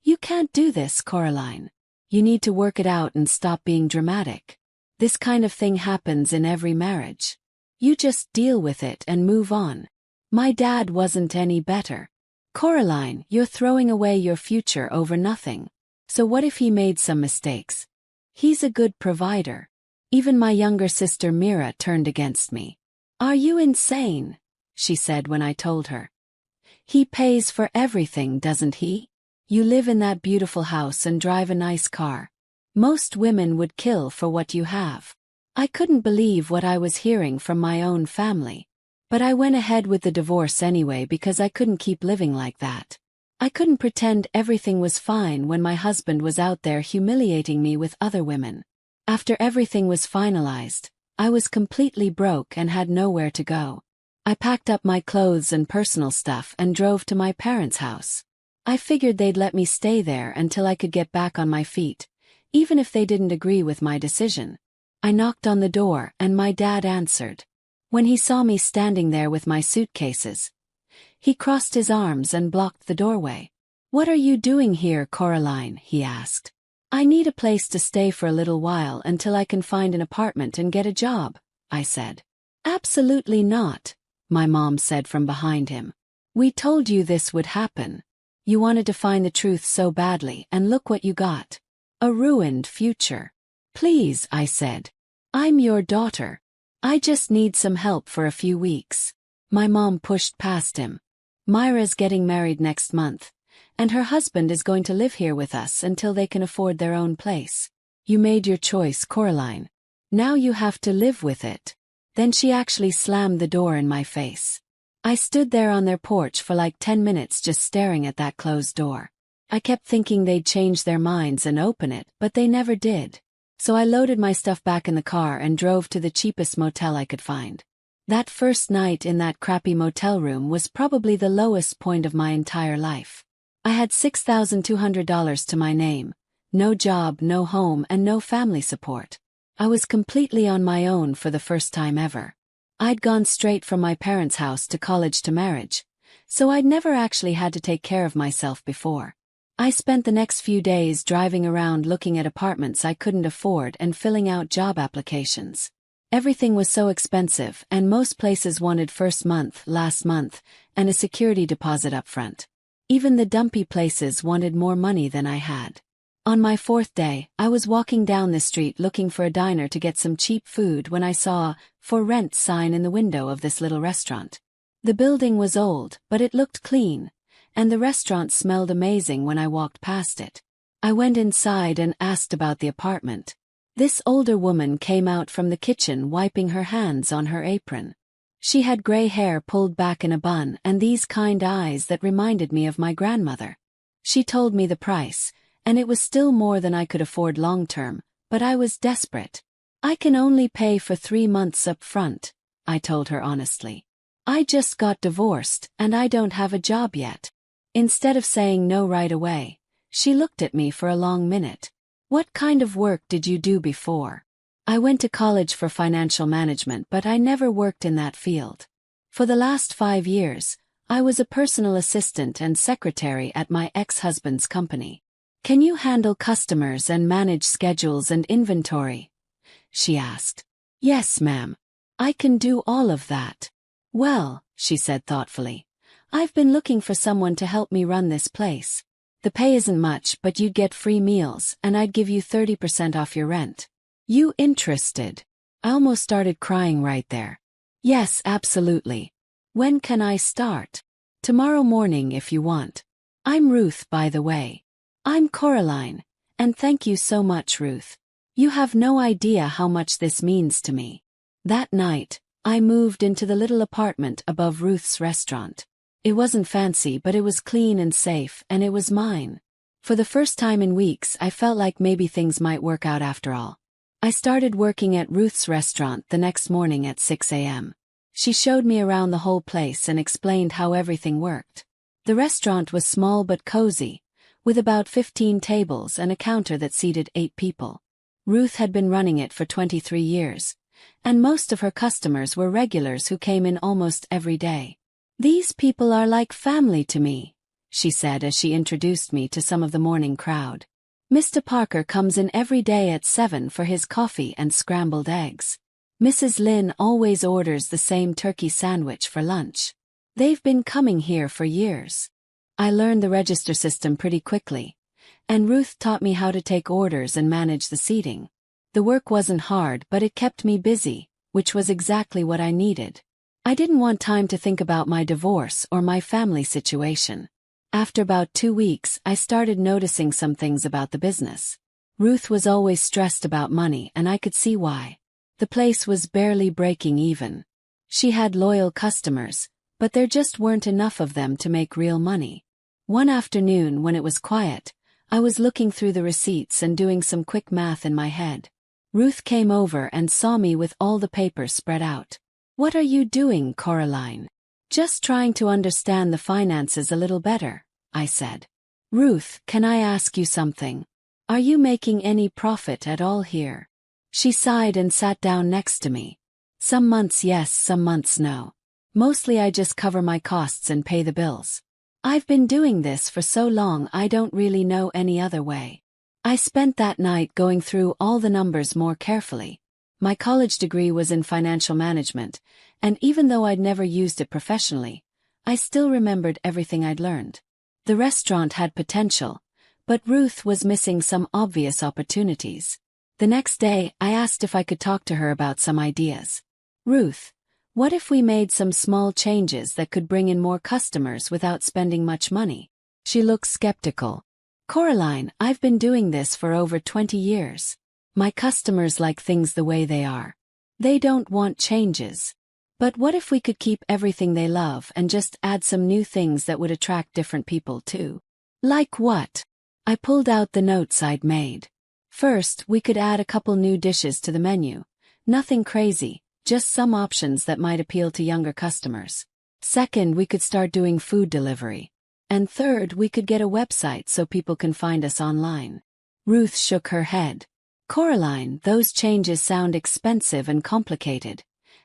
"You can't do this, Coraline. You need to work it out and stop being dramatic. This kind of thing happens in every marriage. You just deal with it and move on." My dad wasn't any better. Coraline, you're throwing away your future over nothing. So what if he made some mistakes? He's a good provider. Even my younger sister Mira turned against me. Are you insane? She said when I told her. He pays for everything, doesn't he? You live in that beautiful house and drive a nice car. Most women would kill for what you have. I couldn't believe what I was hearing from my own family. But I went ahead with the divorce anyway because I couldn't keep living like that. I couldn't pretend everything was fine when my husband was out there humiliating me with other women. After everything was finalized, I was completely broke and had nowhere to go. I packed up my clothes and personal stuff and drove to my parents' house. I figured they'd let me stay there until I could get back on my feet, even if they didn't agree with my decision. I knocked on the door and my dad answered. When he saw me standing there with my suitcases, he crossed his arms and blocked the doorway. "What are you doing here, Coraline?" he asked. "I need a place to stay for a little while until I can find an apartment and get a job," I said. "Absolutely not," my mom said from behind him. "We told you this would happen. You wanted to find the truth so badly, and look what you got. A ruined future." "Please," I said. "I'm your daughter. I just need some help for a few weeks." My mom pushed past him. "Myra's getting married next month, and her husband is going to live here with us until they can afford their own place. You made your choice, Coraline. Now you have to live with it." Then she actually slammed the door in my face. I stood there on their porch for like 10 minutes just staring at that closed door. I kept thinking they'd change their minds and open it, but they never did. So I loaded my stuff back in the car and drove to the cheapest motel I could find. That first night in that crappy motel room was probably the lowest point of my entire life. I had $6,200 to my name, no job, no home, and no family support. I was completely on my own for the first time ever. I'd gone straight from my parents' house to college to marriage, so I'd never actually had to take care of myself before. I spent the next few days driving around looking at apartments I couldn't afford and filling out job applications. Everything was so expensive, and most places wanted first month, last month, and a security deposit up front. Even the dumpy places wanted more money than I had. On my 4th day, I was walking down the street looking for a diner to get some cheap food when I saw a "for rent" sign in the window of this little restaurant. The building was old, but it looked clean, and the restaurant smelled amazing when I walked past it. I went inside and asked about the apartment. This older woman came out from the kitchen wiping her hands on her apron. She had gray hair pulled back in a bun and these kind eyes that reminded me of my grandmother. She told me the price, and it was still more than I could afford long-term, but I was desperate. "I can only pay for 3 months up front," I told her honestly. "I just got divorced, and I don't have a job yet." Instead of saying no right away, she looked at me for a long minute. "What kind of work did you do before?" "I went to college for financial management, but I never worked in that field. For the last 5 years, I was a personal assistant and secretary at my ex-husband's company." "Can you handle customers and manage schedules and inventory?" she asked. "Yes, ma'am. I can do all of that." "Well," she said thoughtfully, "I've been looking for someone to help me run this place. The pay isn't much, but you'd get free meals, and I'd give you 30% off your rent. You interested?" I almost started crying right there. "Yes, absolutely. When can I start?" "Tomorrow morning if you want. I'm Ruth, by the way." "I'm Coraline, and thank you so much, Ruth. You have no idea how much this means to me." That night, I moved into the little apartment above Ruth's restaurant. It wasn't fancy, but it was clean and safe, and it was mine. For the first time in weeks, I felt like maybe things might work out after all. I started working at Ruth's restaurant the next morning at 6 a.m. She showed me around the whole place and explained how everything worked. The restaurant was small but cozy, with about 15 tables and a counter that seated 8 people. Ruth had been running it for 23 years, and most of her customers were regulars who came in almost every day. "These people are like family to me," she said as she introduced me to some of the morning crowd. "Mr. Parker comes in every day at 7 for his coffee and scrambled eggs. Mrs. Lynn always orders the same turkey sandwich for lunch. They've been coming here for years." I learned the register system pretty quickly, and Ruth taught me how to take orders and manage the seating. The work wasn't hard, but it kept me busy, which was exactly what I needed. I didn't want time to think about my divorce or my family situation. After about 2 weeks, I started noticing some things about the business. Ruth was always stressed about money, and I could see why. The place was barely breaking even. She had loyal customers, but there just weren't enough of them to make real money. One afternoon, when it was quiet, I was looking through the receipts and doing some quick math in my head. Ruth came over and saw me with all the papers spread out. "What are you doing, Coraline?" "Just trying to understand the finances a little better," I said. "Ruth, can I ask you something? Are you making any profit at all here?" She sighed and sat down next to me. "Some months yes, some months no. Mostly I just cover my costs and pay the bills. I've been doing this for so long I don't really know any other way." I spent that night going through all the numbers more carefully. My college degree was in financial management, and even though I'd never used it professionally, I still remembered everything I'd learned. The restaurant had potential, but Ruth was missing some obvious opportunities. The next day, I asked if I could talk to her about some ideas. "Ruth, what if we made some small changes that could bring in more customers without spending much money?" She looked skeptical. "Coraline, I've been doing this for over 20 years. My customers like things the way they are. They don't want changes. But what if we could keep everything they love and just add some new things that would attract different people too?" "Like what?" I pulled out the notes I'd made. "First, we could add a couple new dishes to the menu. Nothing crazy, just some options that might appeal to younger customers. Second, we could start doing food delivery. And third, we could get a website so people can find us online." Ruth shook her head. "Coraline, those changes sound expensive and complicated,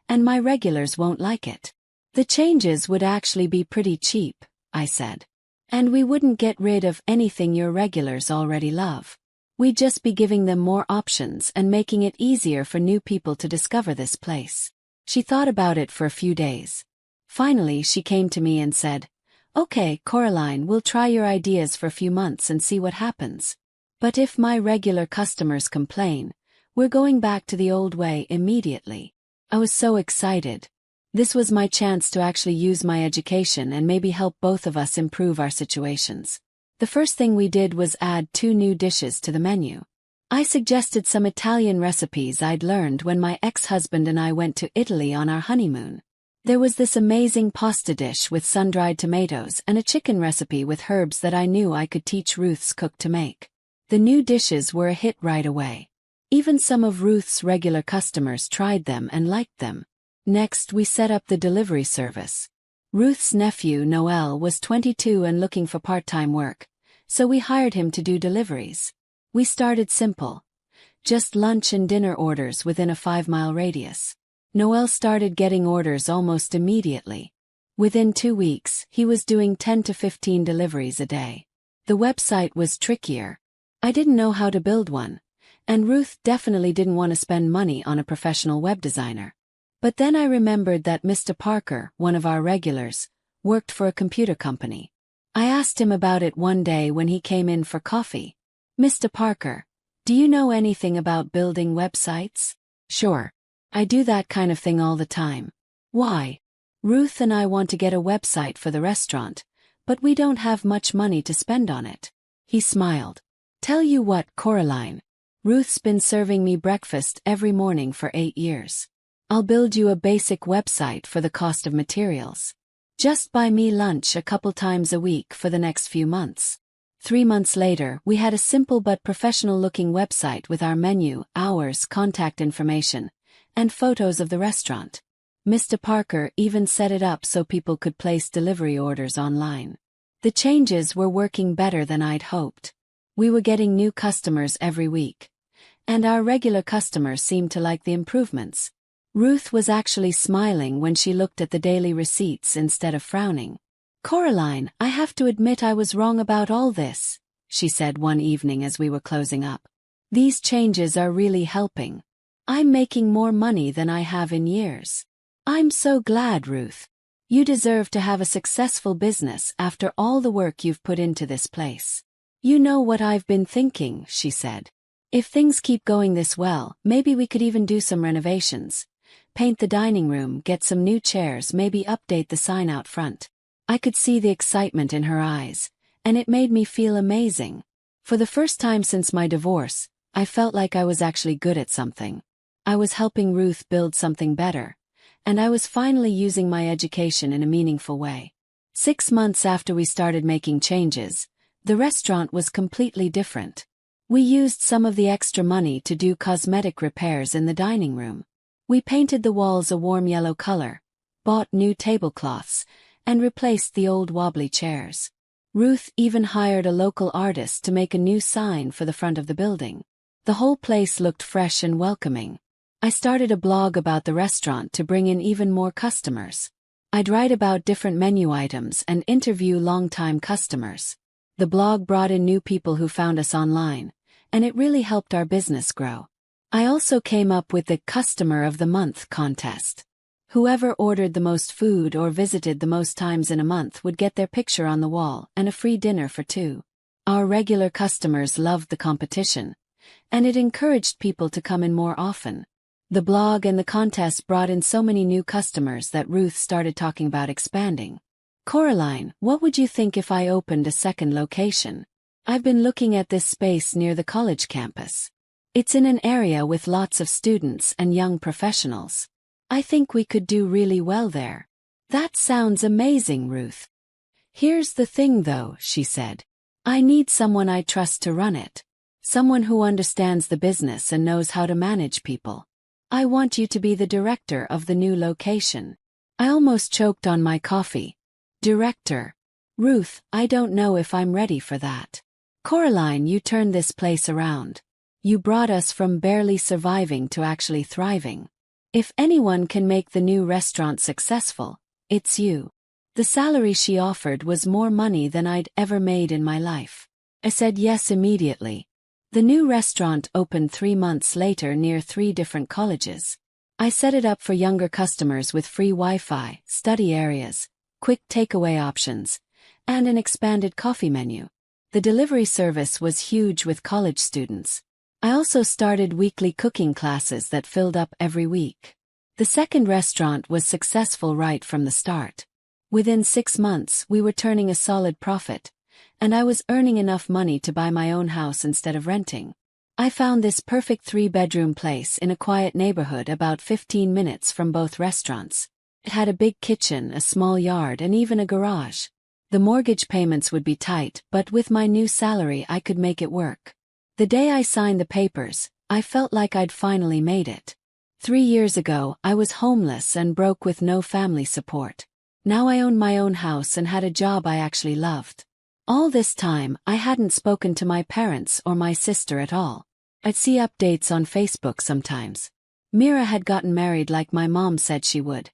and my regulars won't like it." "The changes would actually be pretty cheap," I said. "And we wouldn't get rid of anything your regulars already love. We'd just be giving them more options and making it easier for new people to discover this place." She thought about it for a few days. Finally, she came to me and said, "Okay, Coraline, we'll try your ideas for a few months and see what happens. But if my regular customers complain, we're going back to the old way immediately." I was so excited. This was my chance to actually use my education and maybe help both of us improve our situations. The first thing we did was add 2 new dishes to the menu. I suggested some Italian recipes I'd learned when my ex-husband and I went to Italy on our honeymoon. There was this amazing pasta dish with sun-dried tomatoes and a chicken recipe with herbs that I knew I could teach Ruth's cook to make. The new dishes were a hit right away. Even some of Ruth's regular customers tried them and liked them. Next, we set up the delivery service. Ruth's nephew, Noel, was 22 and looking for part-time work, so we hired him to do deliveries. We started simple. Just lunch and dinner orders within a 5-mile radius. Noel started getting orders almost immediately. Within 2 weeks, he was doing 10 to 15 deliveries a day. The website was trickier. I didn't know how to build one, and Ruth definitely didn't want to spend money on a professional web designer. But then I remembered that Mr. Parker, one of our regulars, worked for a computer company. I asked him about it one day when he came in for coffee. "Mr. Parker, do you know anything about building websites?" "Sure. I do that kind of thing all the time." "Why?" "Ruth and I want to get a website for the restaurant, but we don't have much money to spend on it." He smiled. "Tell you what, Coraline. Ruth's been serving me breakfast every morning for 8 years. I'll build you a basic website for the cost of materials. Just buy me lunch a couple times a week for the next few months." 3 months later, we had a simple but professional-looking website with our menu, hours, contact information, and photos of the restaurant. Mr. Parker even set it up so people could place delivery orders online. The changes were working better than I'd hoped. We were getting new customers every week, and our regular customers seemed to like the improvements. Ruth was actually smiling when she looked at the daily receipts instead of frowning. "Coraline, I have to admit I was wrong about all this," she said one evening as we were closing up. "These changes are really helping. I'm making more money than I have in years." "I'm so glad, Ruth. You deserve to have a successful business after all the work you've put into this place. You know what I've been thinking, she said. If things keep going this well, maybe we could even do some renovations. Paint the dining room, get some new chairs, maybe update the sign out front. I could see the excitement in her eyes, and it made me feel amazing. For the first time since my divorce, I felt like I was actually good at something. I was helping Ruth build something better, and I was finally using my education in a meaningful way. 6 months after we started making changes, the restaurant was completely different. We used some of the extra money to do cosmetic repairs in the dining room. We painted the walls a warm yellow color, bought new tablecloths, and replaced the old wobbly chairs. Ruth even hired a local artist to make a new sign for the front of the building. The whole place looked fresh and welcoming. I started a blog about the restaurant to bring in even more customers. I'd write about different menu items and interview longtime customers. The blog brought in new people who found us online, and it really helped our business grow. I also came up with the Customer of the Month contest. Whoever ordered the most food or visited the most times in a month would get their picture on the wall and a free dinner for 2. Our regular customers loved the competition, and it encouraged people to come in more often. The blog and the contest brought in so many new customers that Ruth started talking about expanding. Coraline, what would you think if I opened a second location? I've been looking at this space near the college campus. It's in an area with lots of students and young professionals. I think we could do really well there. That sounds amazing, Ruth. Here's the thing though, she said. I need someone I trust to run it. Someone who understands the business and knows how to manage people. I want you to be the director of the new location. I almost choked on my coffee. Director. Ruth, I don't know if I'm ready for that. Coraline, you turned this place around. You brought us from barely surviving to actually thriving. If anyone can make the new restaurant successful, it's you. The salary she offered was more money than I'd ever made in my life. I said yes immediately. The new restaurant opened 3 months later near 3 different colleges. I set it up for younger customers with free Wi-Fi, study areas, quick takeaway options, and an expanded coffee menu. The delivery service was huge with college students. I also started weekly cooking classes that filled up every week. The second restaurant was successful right from the start. Within 6 months, we were turning a solid profit, and I was earning enough money to buy my own house instead of renting. I found this perfect 3-bedroom place in a quiet neighborhood about 15 minutes from both restaurants. It had a big kitchen, a small yard, and even a garage. The mortgage payments would be tight, but with my new salary I could make it work. The day I signed the papers, I felt like I'd finally made it. 3 years ago, I was homeless and broke with no family support. Now I owned my own house and had a job I actually loved. All this time, I hadn't spoken to my parents or my sister at all. I'd see updates on Facebook sometimes. Mira had gotten married like my mom said she would,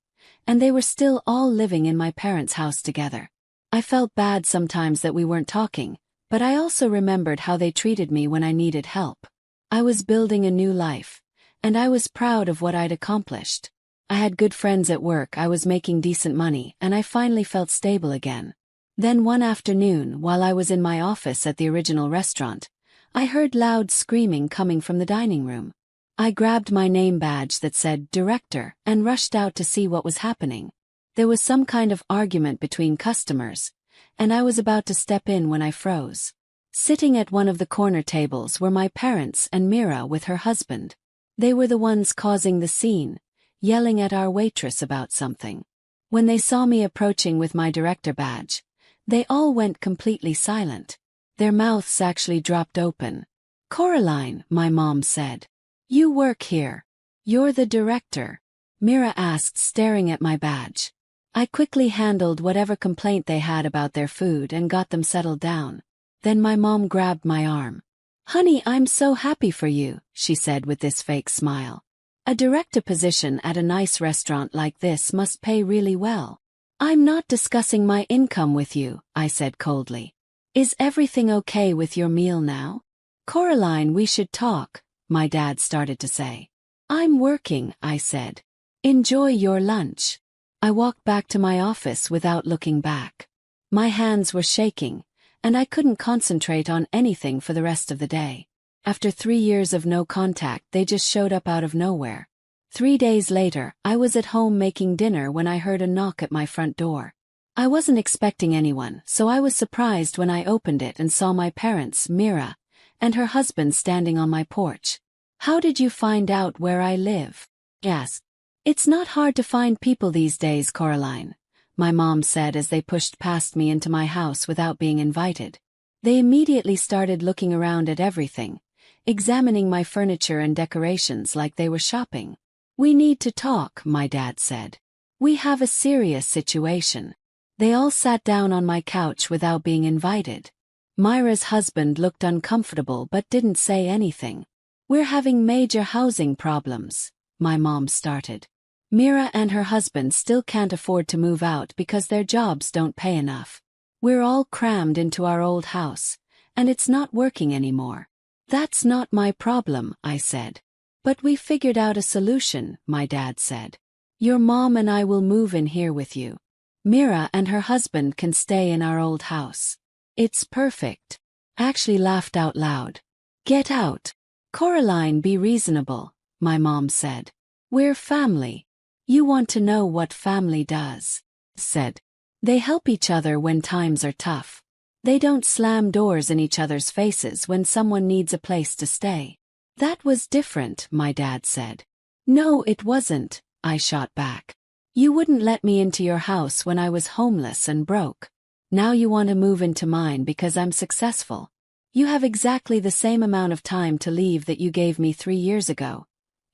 and they were still all living in my parents' house together. I felt bad sometimes that we weren't talking, but I also remembered how they treated me when I needed help. I was building a new life, and I was proud of what I'd accomplished. I had good friends at work, I was making decent money, and I finally felt stable again. Then one afternoon, while I was in my office at the original restaurant, I heard loud screaming coming from the dining room. I grabbed my name badge that said Director and rushed out to see what was happening. There was some kind of argument between customers, and I was about to step in when I froze. Sitting at one of the corner tables were my parents and Mira with her husband. They were the ones causing the scene, yelling at our waitress about something. When they saw me approaching with my director badge, they all went completely silent. Their mouths actually dropped open. Coraline, my mom said. You work here. You're the director. Mira asked, staring at my badge. I quickly handled whatever complaint they had about their food and got them settled down. Then my mom grabbed my arm. Honey, I'm so happy for you, she said with this fake smile. A director position at a nice restaurant like this must pay really well. I'm not discussing my income with you, I said coldly. Is everything okay with your meal now? Coraline, we should talk, my dad started to say. I'm working, I said. Enjoy your lunch. I walked back to my office without looking back. My hands were shaking, and I couldn't concentrate on anything for the rest of the day. After 3 years of no contact, they just showed up out of nowhere. 3 days later, I was at home making dinner when I heard a knock at my front door. I wasn't expecting anyone, so I was surprised when I opened it and saw my parents, Mira, and her husband standing on my porch. "How did you find out where I live?" asked. "It's not hard to find people these days, Coraline," my mom said as they pushed past me into my house without being invited. They immediately started looking around at everything, examining my furniture and decorations like they were shopping. "We need to talk," my dad said. "We have a serious situation." They all sat down on my couch without being invited. Myra's husband looked uncomfortable but didn't say anything. "We're having major housing problems," my mom started. "Mira and her husband still can't afford to move out because their jobs don't pay enough. We're all crammed into our old house, and it's not working anymore." "That's not my problem," I said. "But we figured out a solution," my dad said. "Your mom and I will move in here with you. Mira and her husband can stay in our old house. It's perfect." I actually laughed out loud. "Get out. Coraline, be reasonable," my mom said. "We're family. You want to know what family does," said. "They help each other when times are tough. They don't slam doors in each other's faces when someone needs a place to stay." "That was different," my dad said. "No, it wasn't," I shot back. "You wouldn't let me into your house when I was homeless and broke. Now you want to move into mine because I'm successful. You have exactly the same amount of time to leave that you gave me 3 years ago.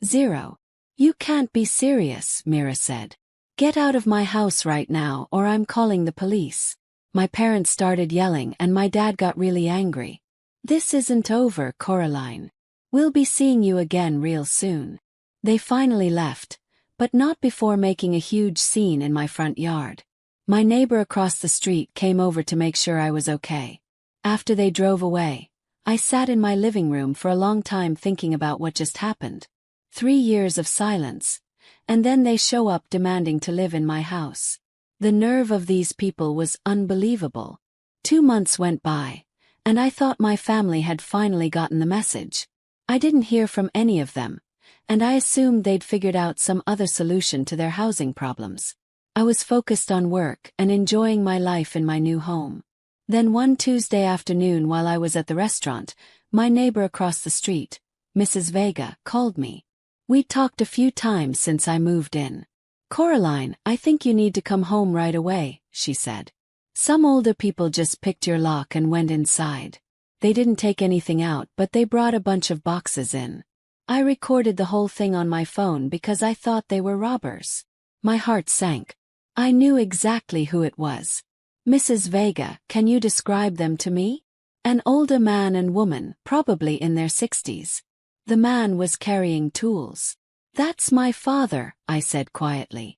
0. "You can't be serious," Mira said. "Get out of my house right now or I'm calling the police." My parents started yelling and my dad got really angry. "This isn't over, Coraline. We'll be seeing you again real soon." They finally left, but not before making a huge scene in my front yard. My neighbor across the street came over to make sure I was okay. After they drove away, I sat in my living room for a long time thinking about what just happened. 3 years of silence, and then they show up demanding to live in my house. The nerve of these people was unbelievable. 2 months went by, and I thought my family had finally gotten the message. I didn't hear from any of them, and I assumed they'd figured out some other solution to their housing problems. I was focused on work and enjoying my life in my new home. Then one Tuesday afternoon while I was at the restaurant, my neighbor across the street, Mrs. Vega, called me. We'd talked a few times since I moved in. "Coraline, I think you need to come home right away," she said. "Some older people just picked your lock and went inside. They didn't take anything out, but they brought a bunch of boxes in. I recorded the whole thing on my phone because I thought they were robbers." My heart sank. I knew exactly who it was. "Mrs. Vega, can you describe them to me?" An older man and woman, probably in their 60s. The man was carrying tools. "That's my father," I said quietly.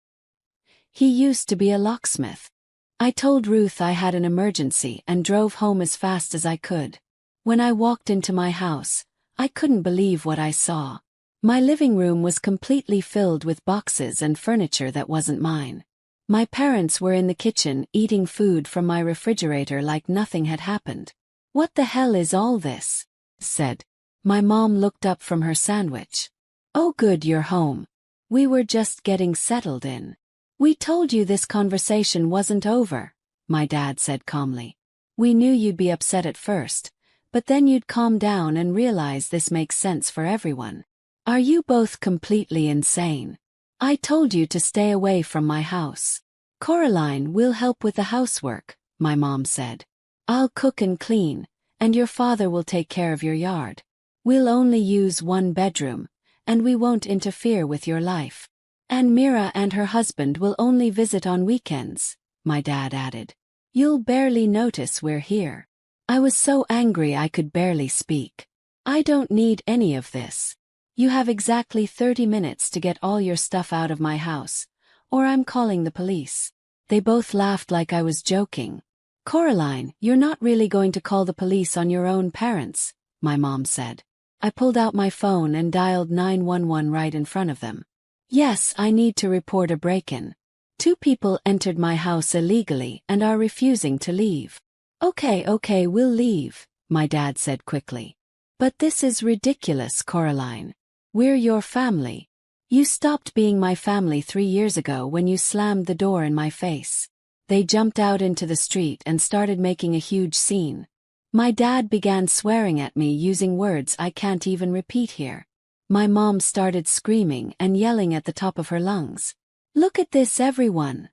"He used to be a locksmith." I told Ruth I had an emergency and drove home as fast as I could. When I walked into my house, I couldn't believe what I saw. My living room was completely filled with boxes and furniture that wasn't mine. My parents were in the kitchen eating food from my refrigerator like nothing had happened. "What the hell is all this?" said. My mom looked up from her sandwich. "Oh good, you're home. We were just getting settled in. We told you this conversation wasn't over," my dad said calmly. "We knew you'd be upset at first, but then you'd calm down and realize this makes sense for everyone. Are you both completely insane? I told you to stay away from my house." "Coraline, we'll help with the housework," my mom said. "I'll cook and clean, and your father will take care of your yard. We'll only use 1 bedroom, and we won't interfere with your life. And Mira and her husband will only visit on weekends," my dad added. "You'll barely notice we're here." I was so angry I could barely speak. "I don't need any of this. You have exactly 30 minutes to get all your stuff out of my house, or I'm calling the police." They both laughed like I was joking. "Coraline, you're not really going to call the police on your own parents," my mom said. I pulled out my phone and dialed 911 right in front of them. "Yes, I need to report a break-in." 2 people entered my house illegally and are refusing to leave. Okay, we'll leave, my dad said quickly. But this is ridiculous, Coraline. We're your family. You stopped being my family 3 years ago when you slammed the door in my face. They jumped out into the street and started making a huge scene. My dad began swearing at me using words I can't even repeat here. My mom started screaming and yelling at the top of her lungs. Look at this, everyone!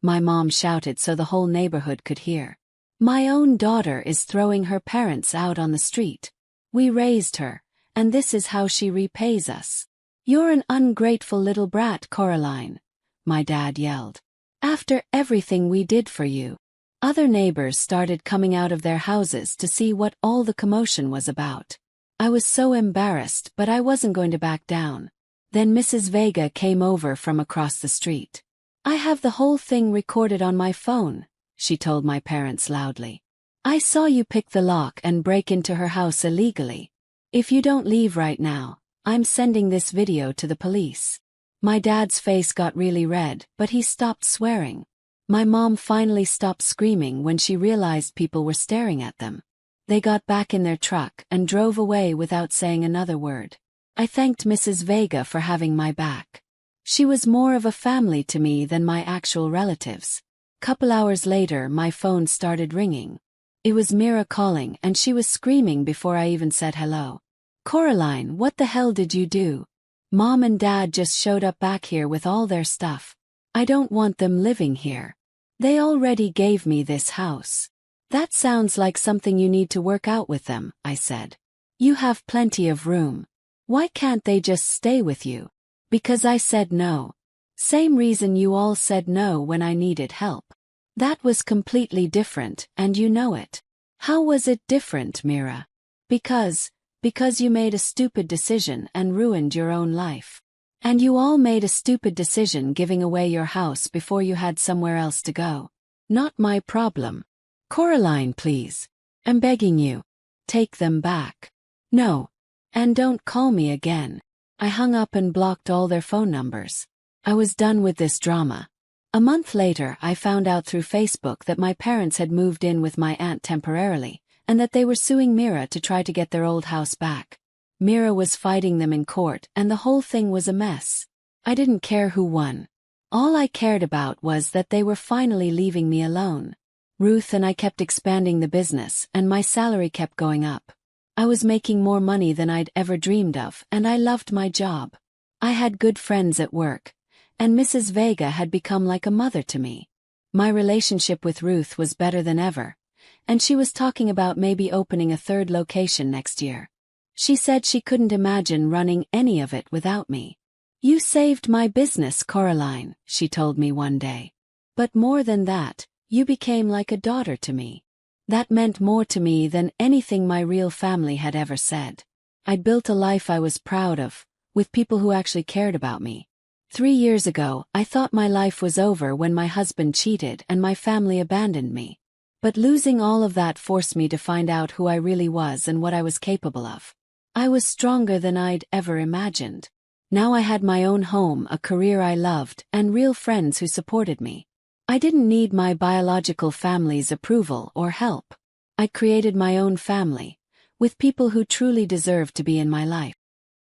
My mom shouted so the whole neighborhood could hear. My own daughter is throwing her parents out on the street. We raised her, and this is how she repays us. You're an ungrateful little brat, Coraline, my dad yelled. After everything we did for you. Other neighbors started coming out of their houses to see what all the commotion was about. I was so embarrassed, but I wasn't going to back down. Then Mrs. Vega came over from across the street. I have the whole thing recorded on my phone, she told my parents loudly. I saw you pick the lock and break into her house illegally. If you don't leave right now, I'm sending this video to the police. My dad's face got really red, but he stopped swearing. My mom finally stopped screaming when she realized people were staring at them. They got back in their truck and drove away without saying another word. I thanked Mrs. Vega for having my back. She was more of a family to me than my actual relatives. Couple hours later, my phone started ringing. It was Mira calling, and she was screaming before I even said hello. Coraline, what the hell did you do? Mom and Dad just showed up back here with all their stuff. I don't want them living here. They already gave me this house. That sounds like something you need to work out with them, I said. You have plenty of room. Why can't they just stay with you? Because I said no. Same reason you all said no when I needed help. That was completely different, and you know it. How was it different, Mira? Because you made a stupid decision and ruined your own life. And you all made a stupid decision giving away your house before you had somewhere else to go. Not my problem. Coraline, please. I'm begging you. Take them back. No. And don't call me again. I hung up and blocked all their phone numbers. I was done with this drama. A month later, I found out through Facebook that my parents had moved in with my aunt temporarily, and that they were suing Mira to try to get their old house back. Mira was fighting them in court, and the whole thing was a mess. I didn't care who won. All I cared about was that they were finally leaving me alone. Ruth and I kept expanding the business, and my salary kept going up. I was making more money than I'd ever dreamed of, and I loved my job. I had good friends at work, and Mrs. Vega had become like a mother to me. My relationship with Ruth was better than ever, and she was talking about maybe opening a 3rd location next year. She said she couldn't imagine running any of it without me. You saved my business, Coraline, she told me one day. But more than that, you became like a daughter to me. That meant more to me than anything my real family had ever said. I'd built a life I was proud of, with people who actually cared about me. 3 years ago, I thought my life was over when my husband cheated and my family abandoned me. But losing all of that forced me to find out who I really was and what I was capable of. I was stronger than I'd ever imagined. Now I had my own home, a career I loved, and real friends who supported me. I didn't need my biological family's approval or help. I created my own family, with people who truly deserved to be in my life.